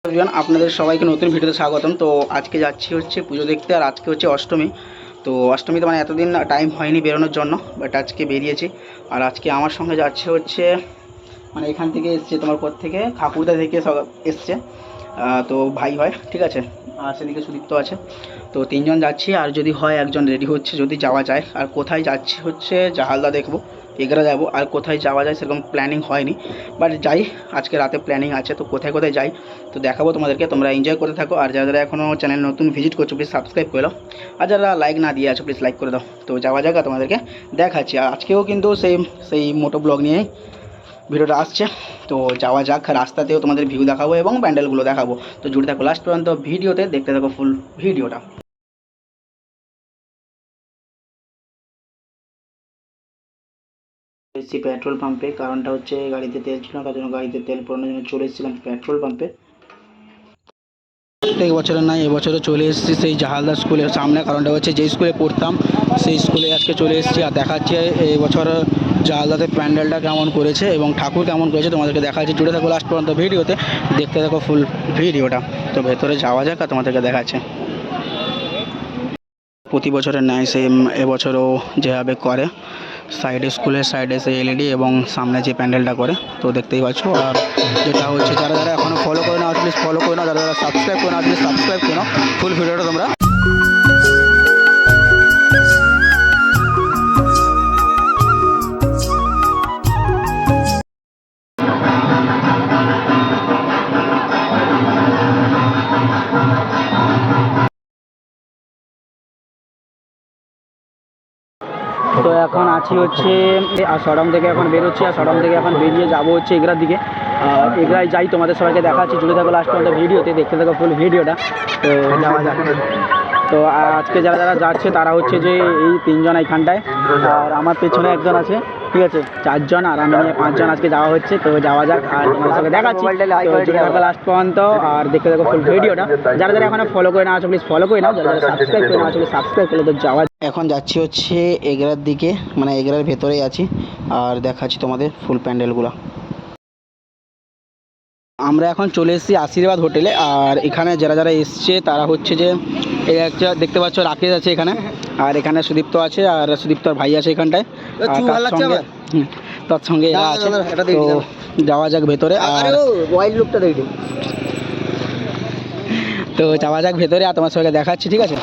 Everyone, আপনাদের সবাইকে নতুন ভিডিওতে স্বাগতম। তো আজকে যাচ্ছি হচ্ছে পুজো দেখতে, আর আজকে হচ্ছে অষ্টমী। তো অষ্টমীতে মানে এতদিন টাইম হয়নি বেরোনোর জন্য, বাট আজকে বেরিয়েছি। আর আজকে আমার সঙ্গে যাচ্ছে হচ্ছে মানে এখান থেকে এসছে, তোমার পর থেকে খাকুরদা থেকে সব এসছে। তো ভাই হয়, ঠিক আছে। আর সেদিকে সুদীপ্ত আছে। তো তিনজন যাচ্ছি, আর যদি হয় একজন রেডি হচ্ছে যদি যাওয়া যায়। আর কোথায় যাচ্ছি হচ্ছে জাহালদা দেখবো, এগরা যাবো। আর কোথায় যাওয়া যায় সেরকম প্ল্যানিং হয়নি, বাট যাই। আজকে রাতে প্ল্যানিং আছে, তো কোথায় কোথায় যাই তো দেখাবো তোমাদেরকে। তোমরা এনজয় করতে থাকো। আর যারা যারা এখনও চ্যানেল নতুন ভিজিট করছো প্লিজ সাবস্ক্রাইব করে দাও। আর যারা লাইক না দিয়ে আছো প্লিজ লাইক করে দাও। তো যাওয়া যাক, তোমাদেরকে দেখাচ্ছি। আর আজকেও কিন্তু সেই মোটো ব্লগ নিয়েই ভিডিওটা আসছে। তো যাওয়া যাক, রাস্তাতেও তোমাদের ভিউ দেখাবো এবং প্যান্ডেলগুলো দেখাবো। তো জুড়ে থাকো লাস্ট পর্যন্ত ভিডিওতে, দেখতে থাকো ফুল ভিডিওটা। এসেছি পেট্রোল পাম্পে, কারণটা হচ্ছে গাড়িতে তেল ছিল না, তার জন্য গাড়িতে তেল পড়ানোর জন্য চলে এসেছিলাম পেট্রোল পাম্পে। প্রত্যেক বছরের নয়, এবছরও চলে এসেছি সেই জাহালদা স্কুলের সামনে। কারণটা হচ্ছে যেই স্কুলে পড়তাম সেই স্কুলে আজকে চলে এসেছি। আর দেখাচ্ছি এবছর জাহালদাতে প্যান্ডেলটা কেমন করেছে এবং ঠাকুর কেমন করেছে তোমাদেরকে দেখাচ্ছি। জুড়ে থাকো লাস্ট পর্যন্ত ভিডিওতে, দেখতে থাকো ফুল ভিডিওটা। তো ভেতরে যাওয়া যাক, আর তোমাদেরকে দেখাচ্ছে। প্রতি বছরের ন্যায় সেম এবছরও যেভাবে করে, সাইডে স্কুলের সাইডে সেই এলইডি এবং সামনে যে প্যান্ডেলটা করে, তো দেখতেই পাচ্ছ। আর যেটা হচ্ছে যারা যারা এখনও ফলো করে নাও প্লিজ ফলো করে নাও, যারা যারা সাবস্ক্রাইব করে নাও প্লিজ সাবস্ক্রাইব করে নাও। ফুল ভিডিওটা তোমরা তো এখন আছি হচ্ছে আর সরম থেকে এখন বেরোচ্ছি। আর সরম থেকে এখন বেরিয়ে যাবো হচ্ছে এগরার দিকে। এগরায় যাই, তোমাদের সবাইকে দেখাচ্ছি। জুড়ে থাকো লাস্ট পর্যন্ত ভিডিওতে, দেখতে থাকো ফুল ভিডিওটা। তো যাওয়া যাক। তো আজকে যারা যারা যাচ্ছে তারা হচ্ছে যে এই তিনজন এইখানটায়, আর আমার পেছনে একজন আছে, ঠিক আছে, চারজন। আর আমি নিয়ে পাঁচজন আজকে যাওয়া হচ্ছে। তো যাওয়া যাক, আর তোমাদের সঙ্গে দেখাচ্ছি। জুড়ে থাকো লাস্ট পর্যন্ত আর দেখতে থাকো ফুল ভিডিওটা। যারা যারা এখনো ফলো করে না আছো প্লিজ ফলো করে নাও, যারা যারা সাবস্ক্রাইব করে না আছো প্লিজ সাবস্ক্রাইব করে। তো যাওয়া এখন যাচ্ছি হচ্ছে এগরার দিকে, মানে এগরার ভেতরেই আছি। আর দেখাচ্ছি তোমাদের ফুল প্যান্ডেলগুলো। আমরা এখন চলে এসেছি আশীর্বাদ হোটেলে। আর এখানে যারা যারা এসছে তারা হচ্ছে যে এই একটা দেখতে পাচ্ছ রাকেশ আছে এখানে, আর এখানে সুদীপ্ত আছে, আর সুদীপ্তর ভাই আছে এখানটায়। তার সঙ্গে এরা আছে। তো যাওয়া যাক ভেতরে। আর ওয়াইল্ড লুকটা দেখি, তো যাওয়া যাক ভেতরে আর তোমার সঙ্গে দেখাচ্ছি, ঠিক আছে।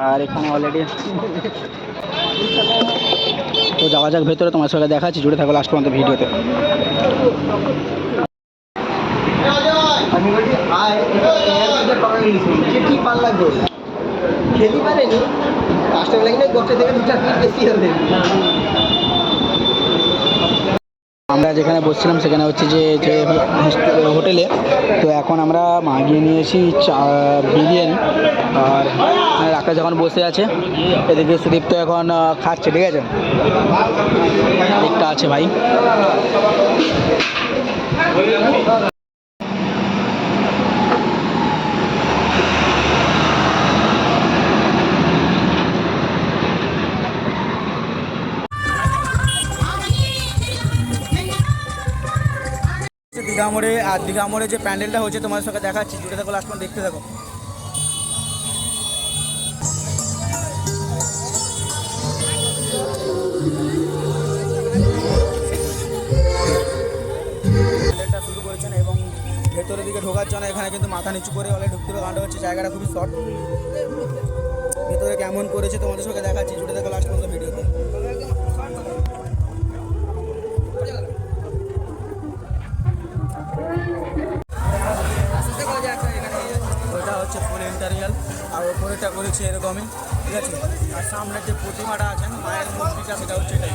আর এখানে অলরেডি তো যাওয়া যাক ভেতরে, তোমার সঙ্গে দেখাচ্ছি। জুড়ে থাকো লাস্ট পর্যন্ত ভিডিওতে। আমরা যেখানে বসছিলাম সেখানে হচ্ছে যে হোটেলে। তো এখন আমরা মাগিয়ে নিয়েছি বিরিয়ানি। আর রাকেশ যখন বসে আছে, এদিকে সুদীপ তো এখন খাচ্ছে, ঠিক আছে। একটা আছে ভাই। দীঘা মোড়ে, আর দীঘা মোড়ে যে প্যান্ডেলটা হচ্ছে তোমাদের সঙ্গে দেখাচ্ছি। জুড়ে থাকো লাস্ট পর্যন্ত দেখতে থাকো। প্যান্ডেলটা শুরু করেছেন এবং ভেতরের দিকে ঢোকার জন্য এখানে কিন্তু মাথা নিচু করে অলরেডি ঢুকতে হবে। কারণটা হচ্ছে জায়গাটা খুবই শর্ট। ভেতরে কেমন করেছে তোমাদের সঙ্গে দেখাচ্ছি। জুড়ে থাকো লাস্ট পর্যন্ত ভিডিওতে। ওটা হচ্ছে ফুল ইন্টারিয়াল, আর ওপরেটা করেছে এরকমই, ঠিক আছে। আর সামনের যে প্রতিমাটা আছেন মায়ের মূর্তিটা, সেটা হচ্ছে এটাই।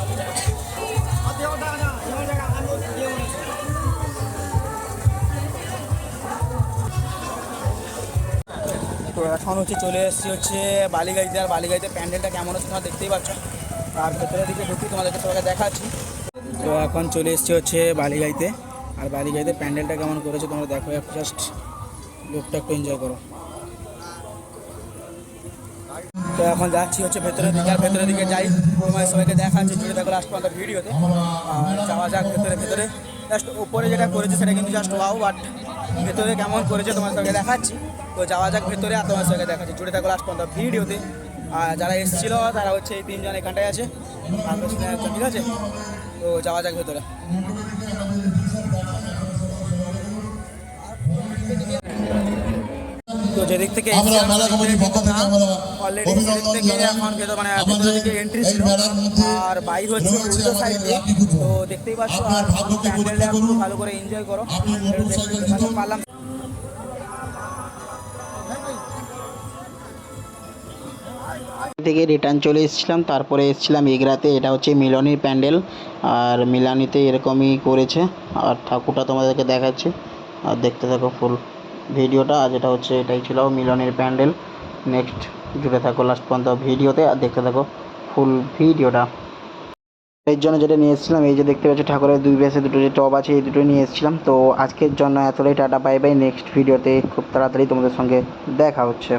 তো এখন হচ্ছে চলে এসেছি হচ্ছে বালিগাড়িতে। আর বালিগাড়িতে প্যান্ডেলটা কেমন হচ্ছে তোমরা দেখতেই পাচ্ছ। আর ভেতরের দিকে ঢুকি তোমাদেরকে সবাইকে দেখাচ্ছি। তো এখন চলে এসেছি হচ্ছে বালিগাড়িতে। আর বালিগাড়িতে প্যান্ডেলটা কেমন করেছে তোমরা দেখো, জাস্ট লুকটা একটু এনজয় করো। তো এখন যাচ্ছি হচ্ছে ভেতরের দিকে। আর ভেতরের দিকে যাই, তোমাদের সবাইকে দেখাচ্ছি। জুড়ে দেখো লাস্ট পর্যন্ত ভিডিওতে। আর যাওয়া যাক ভেতরে। জাস্ট উপরে যেটা করেছে সেটা কিন্তু জাস্ট ওয়াও, বাট ভেতরে কেমন করেছে তোমার সঙ্গে দেখাচ্ছি। তো যাওয়া যাক ভেতরে, আর তোমার সঙ্গে দেখাচ্ছি। জুড়ে থাকো লাস্ট পর্যন্ত ভিডিওতে। আর যারা এসেছিল তারা হচ্ছে এই 3 জন এখানটায় আছে, আর পেছনে একজন, ঠিক আছে? তো যাওয়া যাক ভেতরে। তো যেদিক থেকে অলরেডি সেদিক থেকে এখন ভেতর মানে ভেতর দিকে এন্ট্রি ছিল, আর বাইর হচ্ছে উল্টো সাইড দিয়ে। তো দেখতেই পাচ্ছ, আর প্যান্ডেলটা একটু ভালো করে এনজয় করো। দেখাতে পারলাম থেকে রিটার্ন চলে এসেছিলাম, তারপরে এসেছিলাম এগরাতে। এটা হচ্ছে মিলনীর প্যান্ডেল, আর মিলনীতে এরকমই করেছে। আর ঠাকুরটা তোমাদেরকে দেখাচ্ছি, আর দেখতে থাকো ফুল ভিডিওটা। আর যেটা হচ্ছে এটাই ছিল মিলনের প্যান্ডেল। নেক্সট জুড়ে থাকো লাস্ট পর্যন্ত ভিডিওতে, আর দেখতে থাকো ফুল ভিডিওটা। এর জন্য যেটা নিয়ে এসেছিলাম, এই যে দেখতে পাচ্ছি ঠাকুরের 2 পাশে 2টো যে টব আছে, এই দুটোই নিয়ে এসেছিলাম। তো আজকের জন্য এতটাই, টাটা বাই বাই। নেক্সট ভিডিওতে খুব তাড়াতাড়ি তোমাদের সঙ্গে দেখা হচ্ছে।